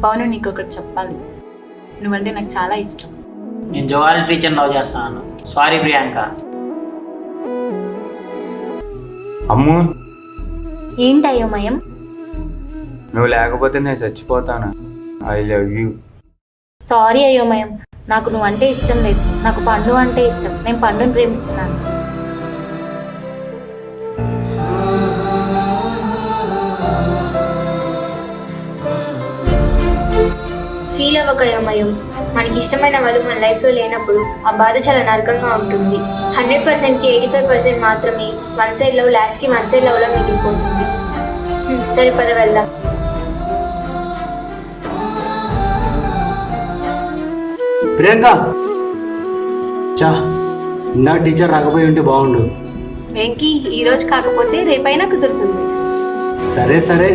పవన్, నీకు ఒకటి చెప్పాలి. నువ్వంటే నాకు చాలా ఇష్టం. నేను జోగాలి టీచర్ లవ్ చేస్తున్నాను. సారీ ప్రియాంక. అమ్ము, ఏంటి అయోమయం? నువ్వు లేకపోతే నేను చచ్చిపోతాను. I love you. సారీ అయోమయం, నాకు నువ్వంటే ఇష్టం లేదు. నాకు పండు అంటే ఇష్టం. నేను పండుని ప్రేమిస్తున్నాను. ఫీల్ అవ్వక అయోమయం. మనకి ఇష్టమైన వాళ్ళు మన లైఫ్లో లేనప్పుడు ఆ బాధ చాలా నరకంగా ఉంటుంది. 100%కి 85% మాత్రమే వన్ సైడ్ లవ్, లాస్ట్కి వన్ సైడ్ లవ్లో మిగిలిపోతుంది. సరే పద వెళ్దాం. ప్రియాంక, చా ఇందాక టీచర్ రాకపోయి ఉంటే బాగుండు. వెంకీ, ఈరోజు కాకపోతే రేపైనా కుదురుతుంది. సరే సరే,